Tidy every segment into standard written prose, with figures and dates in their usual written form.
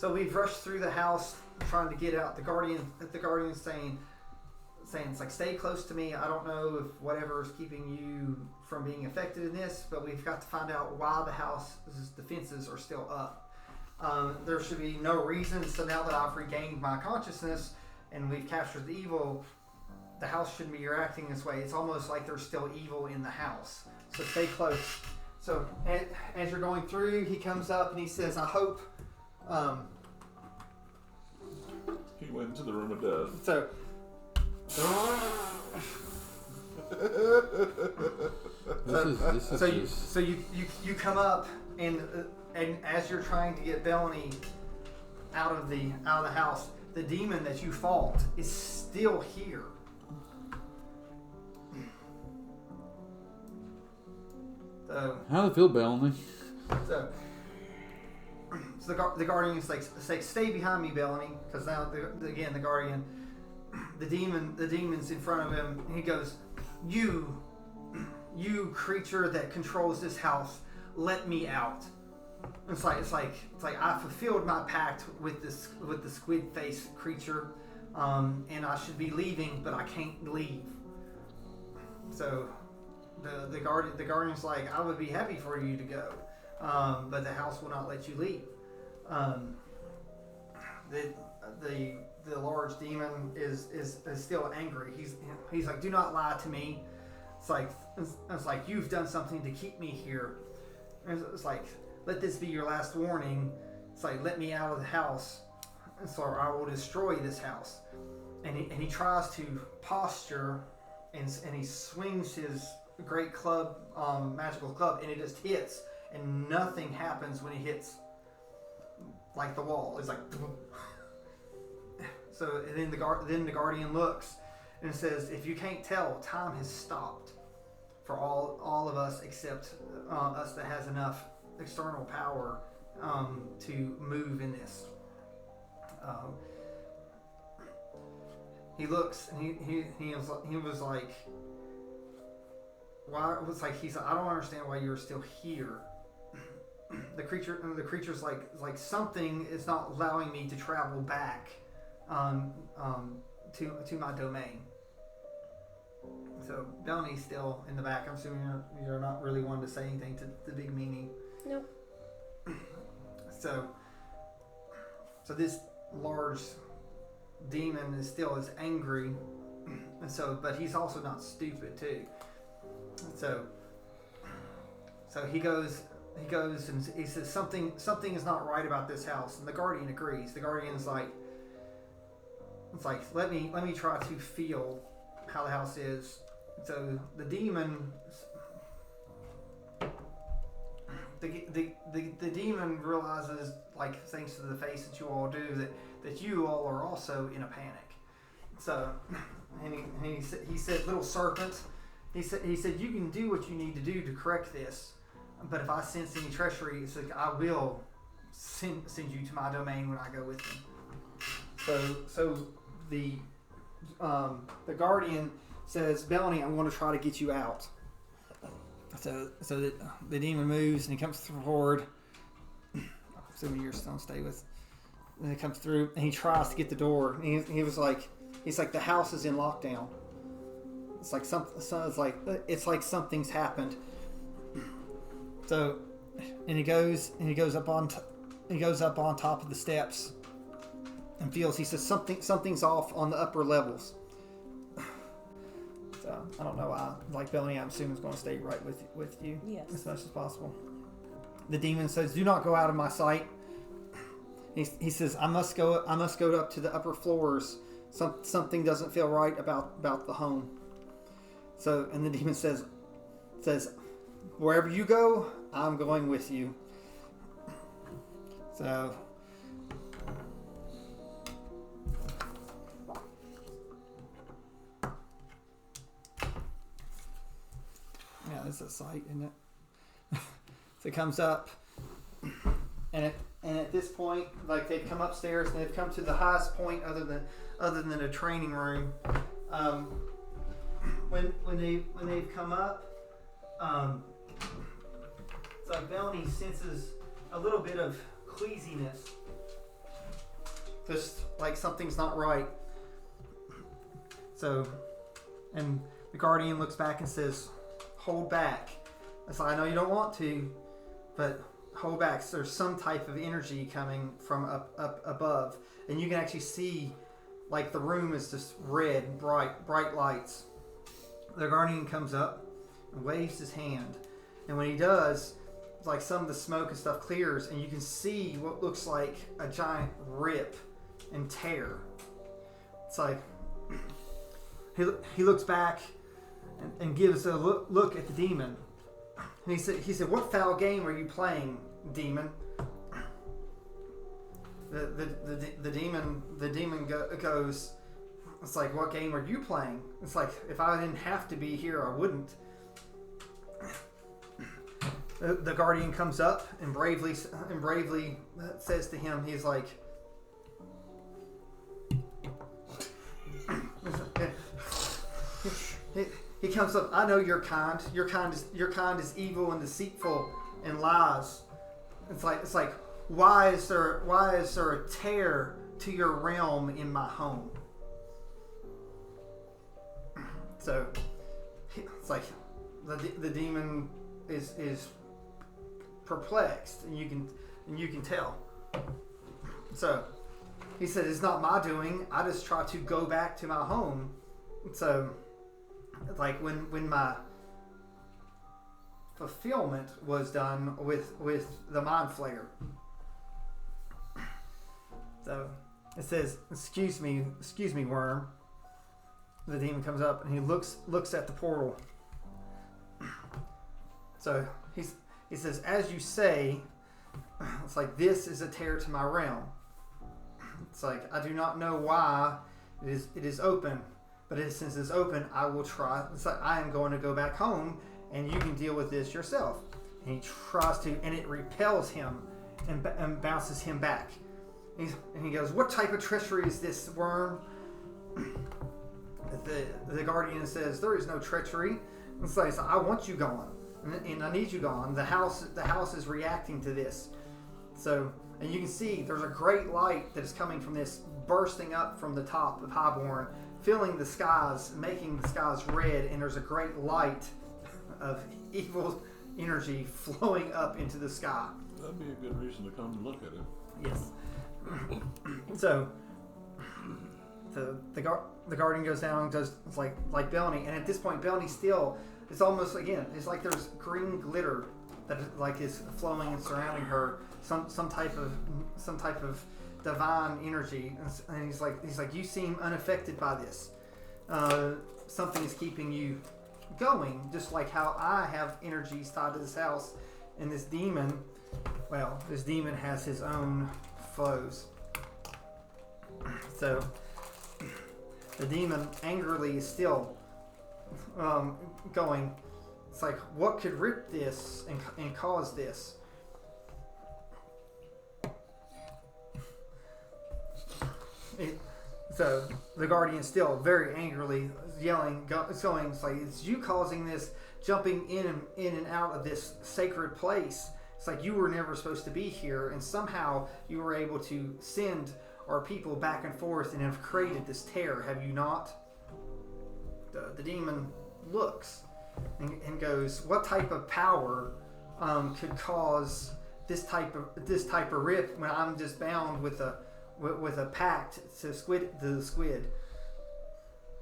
So we've rushed through the house trying to get out. The guardian's saying it's like, stay close to me. I don't know if whatever is keeping you from being affected in this, but we've got to find out why the house's defenses are still up. There should be no reason. So now that I've regained my consciousness and we've captured the evil, the house shouldn't be reacting this way. It's almost like there's still evil in the house. So stay close. So as you're going through, he comes up and he says, I hope... he went into the room of death. So you come up and as you're trying to get Bellany out of the house, the demon that you fought is still here. So, how do you feel, Bellany? So the guardian's like, stay behind me, Bellany, because now the guardian, the demon's in front of him, and he goes, you creature that controls this house, let me out. It's like I fulfilled my pact with the squid face creature, and I should be leaving, but I can't leave. So the guardian's like, I would be happy for you to go, but the house will not let you leave. The large demon is still angry. He's like, do not lie to me. It's like you've done something to keep me here. It's like, let this be your last warning. It's like, let me out of the house, so I will destroy this house. And he tries to posture, and he swings his great club, magical club, and it just hits, and nothing happens when it hits like the wall. It's like, so then the guardian looks and says, if you can't tell, time has stopped for all of us except us that has enough external power to move in this. He looks and he was like, why? It was like, he said, I don't understand why you're still here. The creature's like something is not allowing me to travel back to my domain. So Bellany's still in the back. I'm assuming you're not really wanting to say anything to the big meanie. Nope. So this large demon is still as angry, but he's also not stupid too. So he goes and he says something is not right about this house, and the guardian agrees. The guardian's like, it's like, let me try to feel how the house is. So the demon, the demon realizes, like, thanks to the face that you all do, that you all are also in a panic. So, and he said, little serpent, he said you can do what you need to do to correct this, but if I sense any treachery, it's like, I will send you to my domain when I go with you. So the guardian says, Bellany, I'm going to try to get you out. So the demon moves and he comes forward. Assuming you're still on stay with. And he comes through and he tries to get the door. And he's like, the house is in lockdown. It's like it's like something's happened. So, and he goes up on top of the steps and feels. He says something's off on the upper levels. So I don't know why. Like Bellany, I'm assuming is going to stay right with you, yes, as much as possible. The demon says, "Do not go out of my sight." He says, "I must go up to the upper floors. Something doesn't feel right about the home." So, and the demon says, "Wherever you go, I'm going with you." So. Yeah, this is a sight, isn't it? So it comes up, and at this point, like, they've come upstairs and they've come to the highest point other than a training room. When they've come up, it's like Bellany senses a little bit of queasiness just like something's not right. So, and the guardian looks back and says, hold back. It's like, I know you don't want to, but hold back. So there's some type of energy coming from up above. And you can actually see, like, the room is just red, bright lights. The guardian comes up and waves his hand. And when he does, it's like some of the smoke and stuff clears, and you can see what looks like a giant rip and tear. It's like he looks back and gives a look at the demon. And he said, what foul game are you playing, demon? The demon goes, it's like, what game are you playing? It's like, if I didn't have to be here, I wouldn't. The guardian comes up and bravely says to him, he's like, he comes up, I know you're kind. Your kind is evil and deceitful and lies. It's like why is there a tear to your realm in my home? So it's like the demon is perplexed, and you can tell. So he said, it's not my doing. I just try to go back to my home. So like when my fulfillment was done with the mind flayer. So it says, excuse me, worm. The demon comes up and he looks at the portal. So he says, as you say, it's like, this is a tear to my realm. It's like, I do not know why it is open, but since it's open, I will try. It's like, I am going to go back home, and you can deal with this yourself. And he tries to, and it repels him and bounces him back. And he goes, what type of treachery is this, worm? The guardian says, there is no treachery. It's like, I want you gone, and I need you gone. The house is reacting to this. So, and you can see there's a great light that is coming from this, bursting up from the top of Highborn, filling the skies, making the skies red, and there's a great light of evil energy flowing up into the sky. That'd be a good reason to come and look at it. Yes. So the guardian goes down and does, it's like Belny, and at this point Belny still, it's almost, again, it's like there's green glitter that is flowing and surrounding her, some type of divine energy, and he's like, you seem unaffected by this. Something is keeping you going, just like how I have energies tied to this house, and this demon has his own foes. So the demon angrily is still going. It's like, what could rip this and cause this? So the guardian still very angrily yelling, it's like, it's you causing this, jumping in and out of this sacred place. It's like, you were never supposed to be here, and somehow you were able to send our people back and forth and have created this terror, have you not? The demon looks and goes, what type of power could cause this type of rip when I'm just bound with a pact to the squid?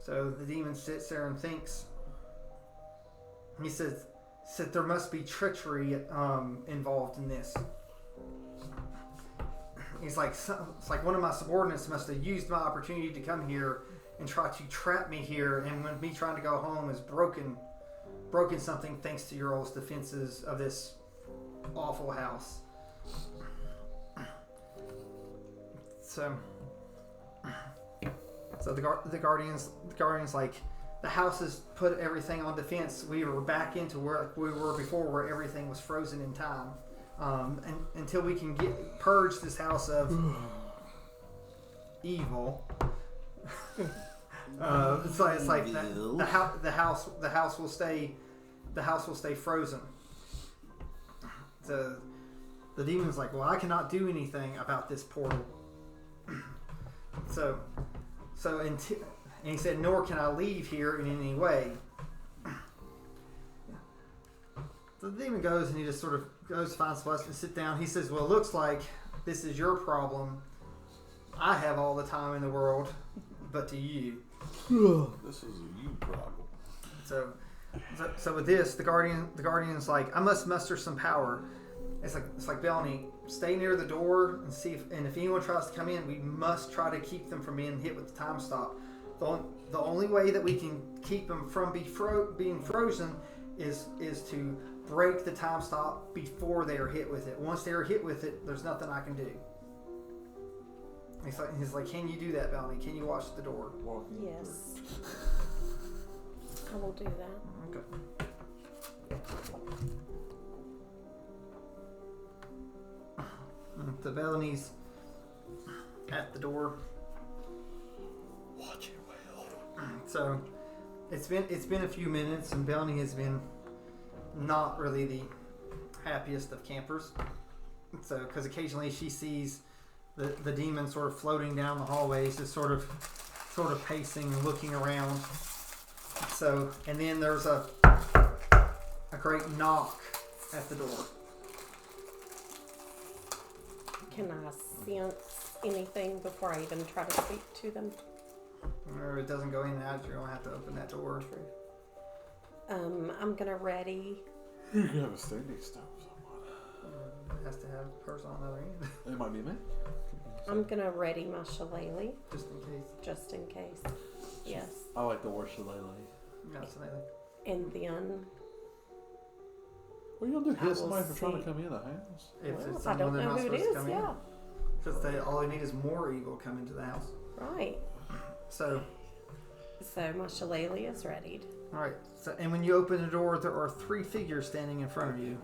So the demon sits there and thinks. He said there must be treachery involved in this. He's like, it's like one of my subordinates must have used my opportunity to come here and try to trap me here, and when me trying to go home has broken something thanks to your all's defenses of this awful house. So the guardians like, the house has put everything on defense. We were back into where we were before, where everything was frozen in time. And until we can purge this house of evil, it's like the house will stay frozen. The demon's like, well, I cannot do anything about this portal. and he said, nor can I leave here in any way. So the demon goes and he just sort of goes, finds a place to sit down. He says, well, it looks like this is your problem. I have all the time in the world, but to you. This is a you problem. So with this, the guardian's like, I must muster some power. It's like Bellany, stay near the door and see if anyone tries to come in, we must try to keep them from being hit with the time stop. The only way that we can keep them from being frozen is to break the time stop before they are hit with it. Once they are hit with it, there's nothing I can do. He's like, can you do that, Bellany? Can you watch the door? Yes. I will do that. Okay. The Bellany's at the door. Watch it well. So it's been a few minutes, and Bellany has been not really the happiest of campers. So because occasionally she sees the demon sort of floating down the hallways, just sort of pacing and looking around. So, and then there's a great knock at the door. Can I sense anything before I even try to speak to them? Or it doesn't go in and out, you're gonna have to open that door. True. I'm gonna ready. You can have a standing stove someone. It has to have a person on the other end. It might be me. I'm gonna ready my shillelagh Just in case. just in case. Yes. I like the word shillelagh. Absolutely. And then What are you gonna do? I Hit will somebody for trying to see. come in the house? If well, it's I someone don't they're know not who it supposed to is. come in. Yeah. Because all they need is more evil come into the house. Right. So, So my shillelagh is readied. all right. So, and when you open the door, there are 3 figures standing in front of you.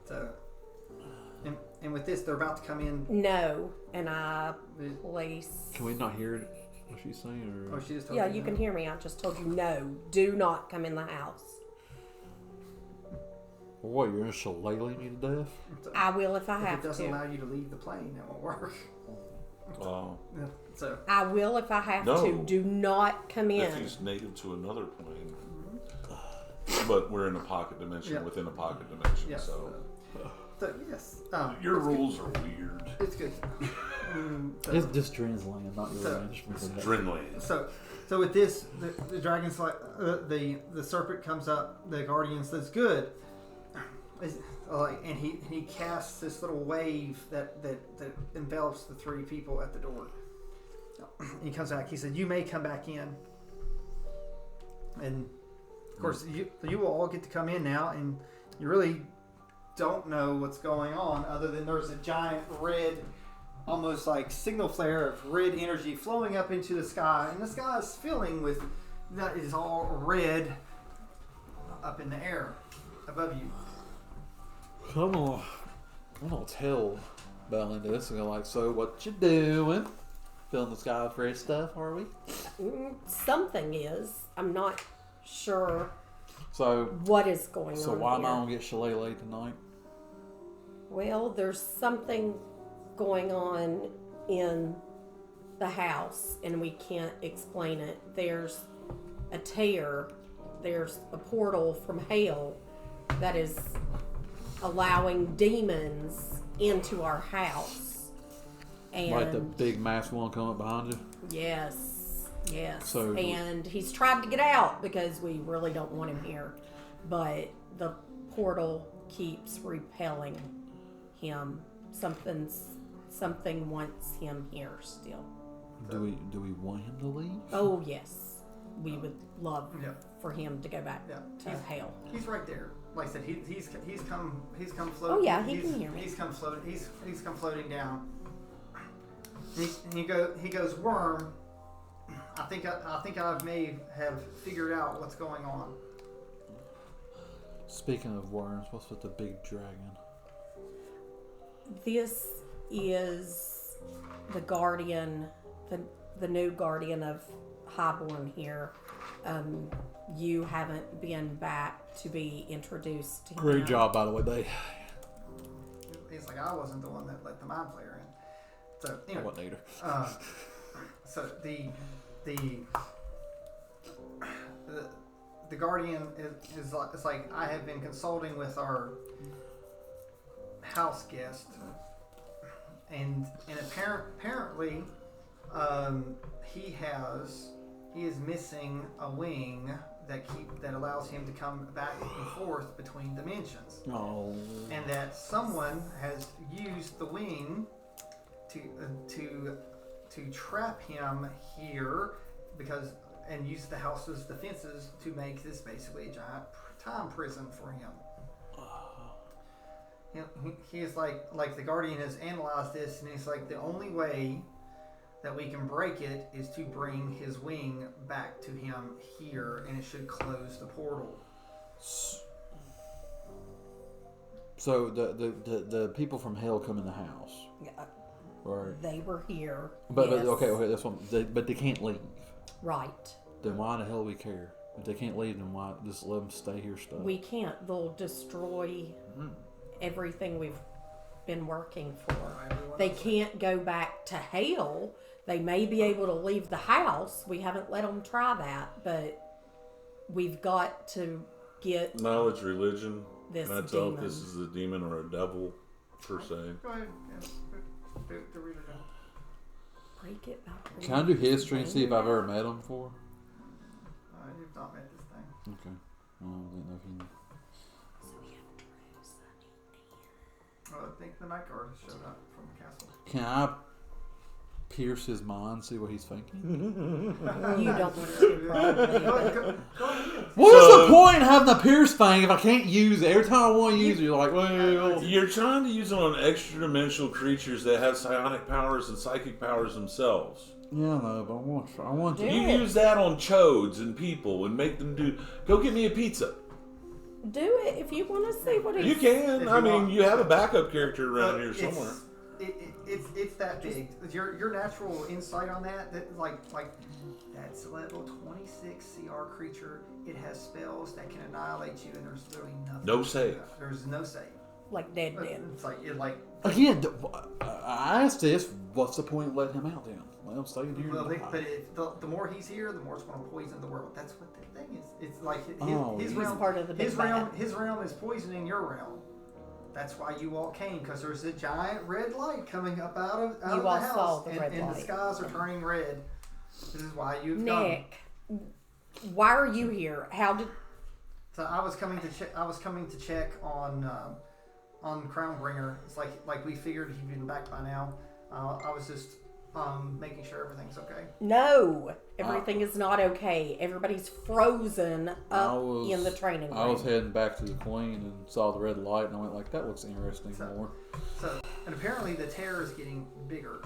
So, and with this, they're about to come in. No, and I place. Can we not hear what she's saying? Or Oh, she just told Yeah, you can hear me. I just told you no. Do not come in the house. what? You're gonna shillelagh me to death? So, I will if I if have it doesn't to. allow you to leave the plane, that won't work. Oh. Yeah, so, I will if I have No. to. Do not come in. If he's native to another plane. But we're in a pocket dimension Yeah. within a pocket dimension, yes. so Yes. your it's rules are weird. Good. It's good. So- It's just Dreamland, not your So- arrangement. Dreamland. So with this, the dragon's like the serpent comes up. The guardian says, "Good," and he casts this little wave that envelops the 3 people at the door. He comes back. He said, "You may come back in," and of course you will all get to come in now, and you really don't know what's going on other than there's a giant red, almost like signal flare of red energy flowing up into the sky, and the sky is filling with that is all red up in the air above you. I'm gonna tell Bellany this and go like, so what you doing? Filling the sky with red stuff, are we? Something is. I'm not sure So what is going on why am here. I gonna get shillelagh tonight? Well, there's something going on in the house, and we can't explain it. There's a tear. There's a portal from hell that is allowing demons into our house. And Like the big masked one coming up behind you? yes. So- And he's tried to get out because we really don't want him here. But the portal keeps repelling him. Something wants him here still. Do we want him to leave? Oh yes. We would love Yeah. for him to go back Yeah. to hell. He's right there. Like I said, he's come floating. Oh, yeah, he he's, can hear me. He's come floating. He's come floating down. He goes, Worm. I think I may have figured out what's going on. Speaking of worms, what's with the big dragon? This is the guardian, the new guardian of Highborn here. You haven't been back to be introduced to him. Great job, by the way, Dave. He's It's like I wasn't the one that let the mind player in. So I anyway, wasn't either. so the guardian is like, it's like I have been consulting with our house guest, and apparently he is missing a wing that allows him to come back and forth between dimensions, and that someone has used the wing to trap him here and use the house's defenses to make this basically a giant time prison for him. He is like the Guardian has analyzed this, and he's like, the only way that we can break it is to bring his wing back to him here, and it should close the portal. So the people from hell come in the house. Yeah, Right. they were here. But yes. okay, that's one. But they can't leave. Right. Then why the hell we care? If they can't leave, then why just let them stay here stuck? We can't. They'll destroy everything we've been working for. They can't go back to hell. They may be able to leave the house. We haven't let them try that, but we've got to get Knowledge, religion. this Can I tell demon. if this is a demon or a devil, per se? Go ahead. Yeah. Do religion. Break it back. Can I do history and see if I've ever met them before? You've not met this thing. Okay. Well, I didn't know if you knew. I think the night guard showed up from the castle. Can I pierce his mind, see what he's thinking? You don't want to probably. Go ahead. What is the point in having a pierce thing if I can't use it? Every time I want to use it, you're like, well... You're trying to use it on extra-dimensional creatures that have psionic powers and psychic powers themselves. Yeah, no, but I want to. Do You it. use that on chodes and people and make them do... Go get me a pizza. Do it if you want to see what You it's. can. If I you mean, want. you have a backup character around here It's- somewhere. It's that big. Your natural insight on that like that's a level 26 CR creature. It has spells that can annihilate you, and there's really nothing. No save. There's no save. Like dead. It's like Again, I asked this, what's the point of letting him out then? Let him stay in here. well, and die. the more he's here, the more it's going to poison the world. That's what the thing is. It's like his He's realm. part of the big bad. His realm is poisoning your realm. That's why you all came, because there's a giant red light coming up out of You the all house, saw the and, red and the light. skies are turning red. This is why you've come. Nick, why are you here? How did? So I was coming to check. I was coming to check on Crownbringer. It's like we figured he'd been back by now. I was just making sure everything's okay. No, everything is not okay. Everybody's frozen up in the training room. I was heading back to the Queen and saw the red light, and I went like, that looks interesting more. So, and apparently the tear is getting bigger.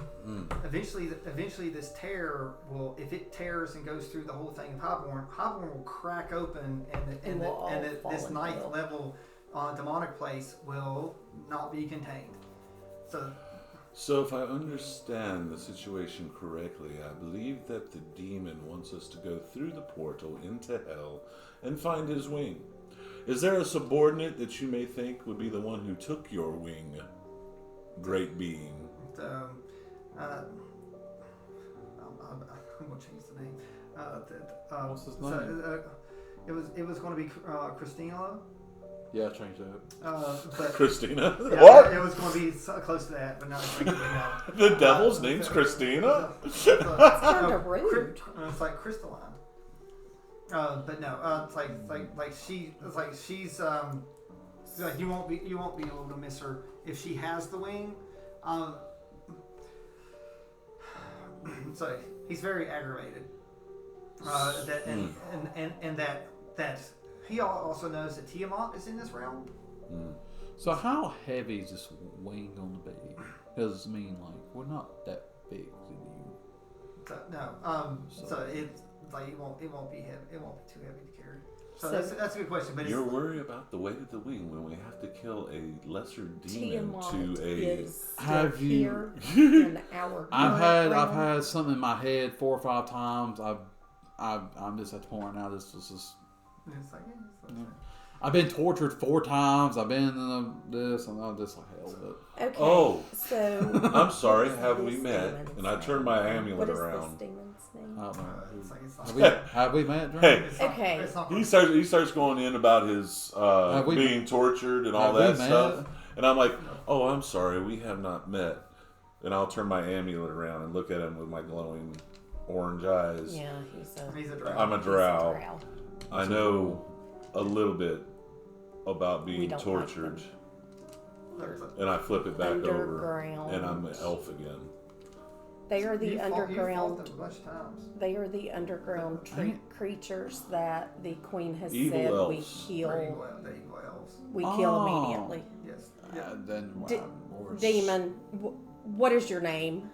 Eventually this tear will, if it tears and goes through the whole thing of Highborn will crack open, and we'll all fall this into ninth it. level demonic place will not be contained. So if I understand the situation correctly, I believe that the demon wants us to go through the portal into hell and find his wing. Is there a subordinate that you may think would be the one who took your wing, great being? I'm gonna change the name. What's his so, name? it was going to be Christina. Yeah, I changed that. But Christina? yeah, What? It was going to be so close to that, but now it's Christina. The devil's name's Christina? It's kind of rude. It's like crystalline. But no, it's like she's like you won't be able to miss her if she has the wing. So he's very aggravated. That and that he also knows that Tiamat is in this realm. So how heavy is this wing going to be? Because, I mean, like, we're not that big. So, no, so it's like it won't be heavy. It won't be too heavy to carry. So that's a good question. But You're worried about the weight of the wing when we have to kill a lesser demon Tiamat to a... is still Have you- here in our I've realm. had something in my head 4 or 5 times. I'm just at the point right now. This is it's like, yeah, it's like I've been tortured 4 times. I've been in this, and I'm just like hell. But Okay. Oh. So I'm sorry, what's have we this met? demon's And I name? turned my amulet What is around. this demon's name? I don't know. It's like, Have we met? Drew? Hey, it's not, Okay. It's not he starts going in about his Have we being tortured and all have we that met? stuff. And I'm like, oh, I'm sorry, we have not met. And I'll turn my amulet around and look at him with my glowing orange eyes. Yeah, He's a drow. I'm a he's drow. drow. I know a little bit about We being don't like tortured. them. There's a, And I flip it back over. Underground. And I'm an elf again. They are the you fought underground. them a bunch of times. They are the underground creatures that the queen has Evil said elves. we The kill. evil elves. We Oh. kill immediately. Yes. Yeah. Then D- or- Demon, what is your name?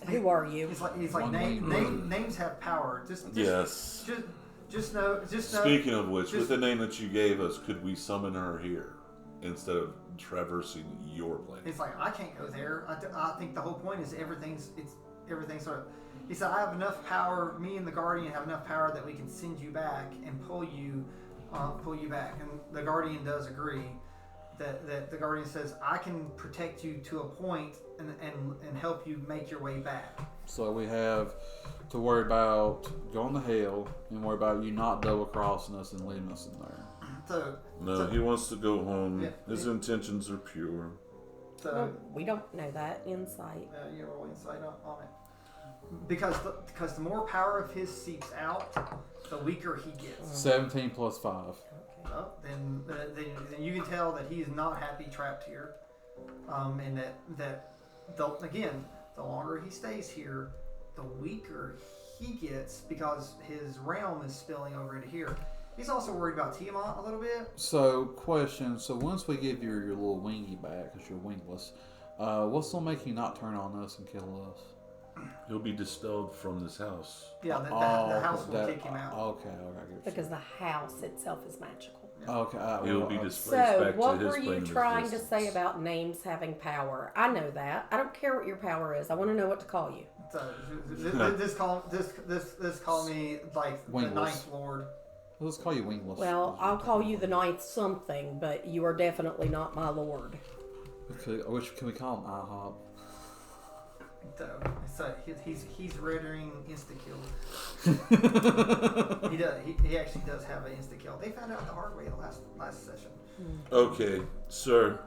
Who are you? He's like One wing. names have power. Yes. Just know. Speaking of which, with just- the name that you gave us, could we summon her here instead of traversing your planet? It's like I can't go there. I think the whole point is everything's sort of. He said I have enough power. Me and the Guardian have enough power that we can send you back and pull you back. And the Guardian does agree that the Guardian says I can protect you to a point and help you make your way back. So we have to worry about going to hell and worry about you not double crossing us and leaving us in there. So He wants to go home. Yeah. His intentions are pure. Well, we don't know that. Insight. You roll insight on it. Because the more power of his seeps out, the weaker he gets. 17 plus 5. Well, then you can tell that he is not happy trapped here, and that the longer he stays here, the weaker he gets because his realm is spilling over into here. He's also worried about Tiamat a little bit. So, question. So, once we give your little wingy back, because you're wingless, what's going to make you not turn on us and kill us? He'll be dispelled from this house. Yeah, the house will kick him out. Okay, I get you. Because the house itself is magical. Okay. He'll be displaced So, back what to his were you plane of trying to existence. say about names having power? I know that. I don't care what your power is. I want to know what to call you. So this call me like Wingless. the Ninth Lord. Let's call you wingless. Well, I'll call you the ninth something, but you are definitely not my lord. Okay, can we call him IHOP? So he's rendering insta kill. He does. He actually does have an insta kill. They found out the hard way last session. Okay, sir.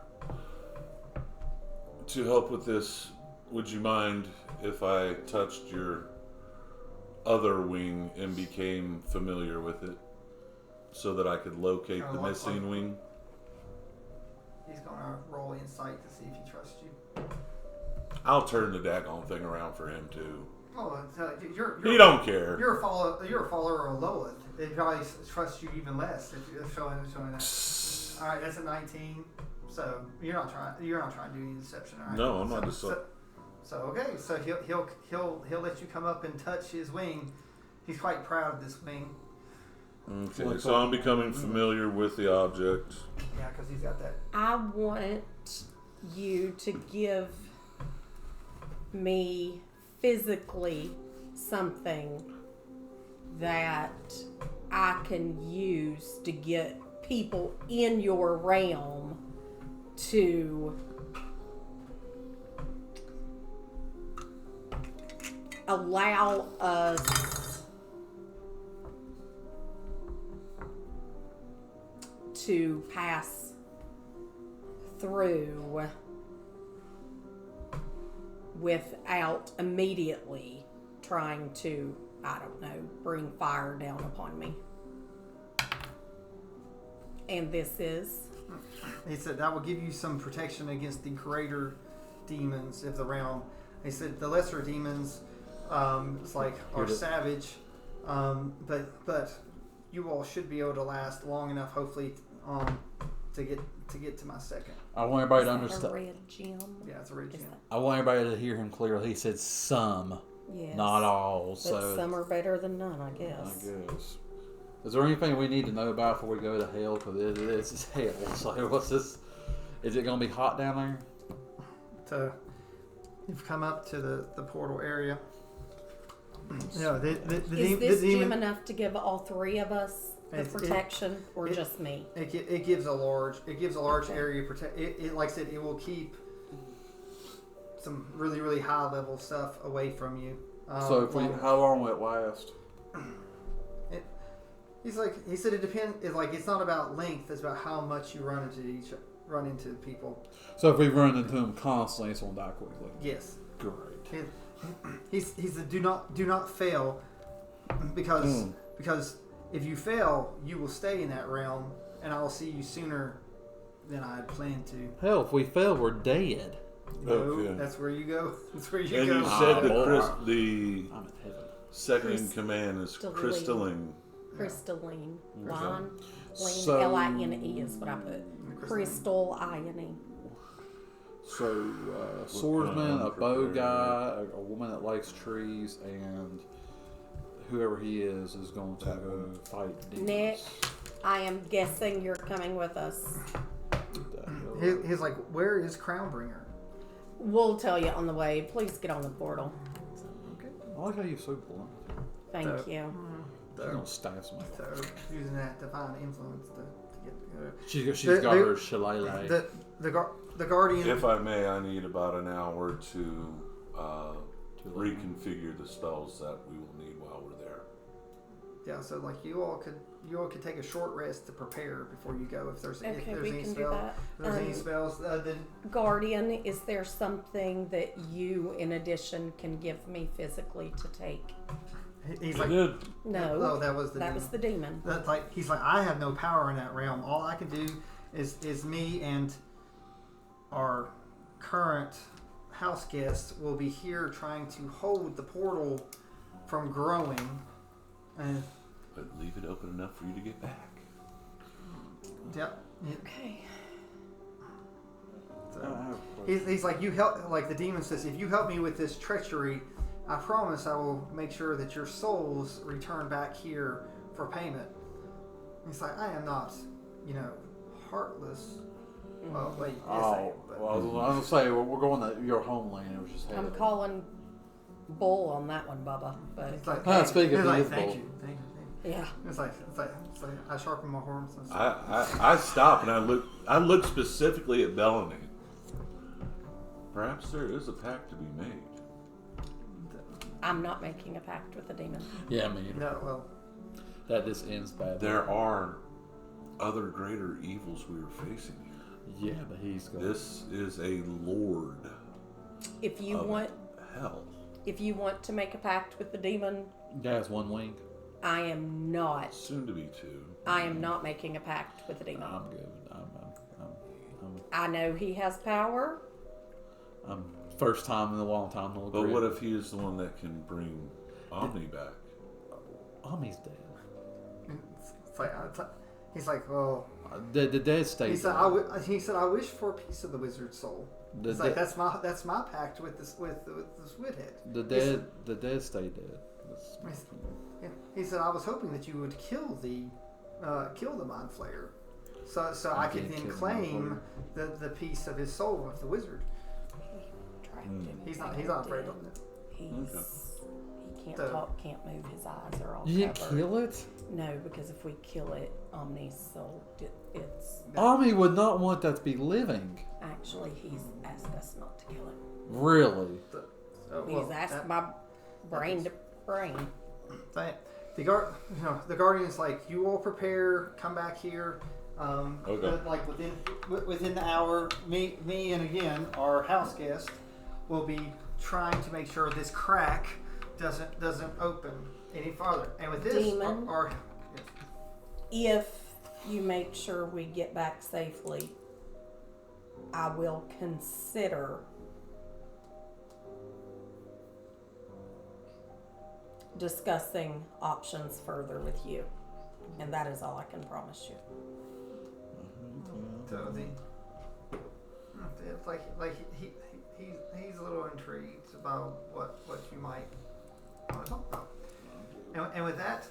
To help with this, would you mind if I touched your other wing and became familiar with it so that I could locate the missing wing? He's gonna roll insight to see if he trusts you. I'll turn the daggone thing around for him too. Oh, you're He don't care. You're a follower of Lilith. They probably trust you even less if you're showing that. All right, that's a 19. So you're not trying to do any deception, all right? No, I'm not deceptive. So okay, so he'll let you come up and touch his wing. He's quite proud of this wing. Okay, so I'm becoming familiar with the object. Yeah, because he's got that. I want you to give me physically something that I can use to get people in your realm to allow us to pass through without immediately trying to, I don't know, bring fire down upon me. And this is? He said that will give you some protection against the greater demons of the realm. He said the lesser demons, are savage, but you all should be able to last long enough, hopefully, to get to my second. I want everybody to A understand. red gem? Yeah, it's a red gem. I want everybody to hear him clearly. He said some, Yes. not all. But So some are better than none, I I guess. guess. Is there anything we need to know about before we go to hell? Because this is hell. So what's this? Is it going to be hot down there? So you've come up to the portal area. Yeah, Is this gem enough to give all three of us the protection, or just me? It gives a large area protect. It like I said, it will keep some really really high level stuff away from you. So how long will it last? He said it depends. It's not about length; it's about how much you run into people. So if we run into him constantly, it's gonna die quickly. Yes. Great. He said, do not fail, because if you fail, you will stay in that realm, and I will see you sooner than I had planned to. Hell, if we fail, we're dead. No, Okay. That's where you go. That's where you And go. you said the I'm in heaven. second in command is crystalline. Crystalline. Okay. Line. So- L-I-N-E is what I put. Crystal I-N-E. So, swordsman, a bow Unprepared. guy, a woman that likes trees, and whoever he is going to go fight demons. Nick, I am guessing you're coming with us. He's like, where is Crownbringer? We'll tell you on the way. Please get on the portal. Okay. I like how you're so blunt. Thank So- you. She's gonna stab somebody. So using that divine influence to get She's The- got the- her shillelagh. the guardian. If I may, I need about an hour to reconfigure the spells that we will need while we're there. Yeah, so like you all could take a short rest to prepare before you go if there's Okay, any we can spell. do that. If there's any spells, then Guardian, is there something that you, in addition, can give me physically to take? he's I like, did. No, oh, that was the that demon. was the demon. That's like he's like, I have no power in that realm. All I can do is me and our current house guest will be here trying to hold the portal from growing. And But leave it open enough for you to get back. yep. Okay. So, he's like, you help. Like the demon says, if you help me with this treachery, I promise I will make sure that your souls return back here for payment. He's like, I am not, heartless. Well, wait, Oh, well, I was gonna say we're going to your homeland. It was just I'm heaven. calling bull on that one, Bubba. But It's like, Speaking of he's like, the thank bull. you. yeah, It's like I sharpen my horns. And I stop and I look specifically at Bellamy. Perhaps there is a pact to be made. I'm not making a pact with the demon. Yeah, I mean No, well, that just ends bad. There are other greater evils we are facing here. Yeah, but he's going. This is a lord If you of want, hell. if you want to make a pact with the demon, Guy has one wing. I am not. Soon to be two. I am not making a pact with the demon. I'm good. I know he has power. I'm first time in a long time. No But what if he is the one that can bring Omni back? Omni's dead. it's like he's like, well, The dead stay he said, dead. he said, I wish for a piece of the wizard's soul. The It's like that's my pact with this Widhead. The dead stay dead. That's- Yeah. He said, I was hoping that you would kill the mind flayer, so I could can't then kill the claim the piece of his soul of the wizard. He's not afraid of it. He can't So- talk, can't move. His eyes are all You didn't covered. kill it? No, because if we kill it, Omni's soul, it's Omni would not want that to be living. actually he's asked us not to kill it. Really? He's asked my brain to brain. The guardian is like, you all prepare, come back here. Okay. Like within the hour, me and again our house guest will be trying to make sure this crack doesn't open any farther. And with this, Demon. yes. If you make sure we get back safely, I will consider discussing options further with you. And that is all I can promise you. So it's like he's a little intrigued about what you might want to talk about. And with that,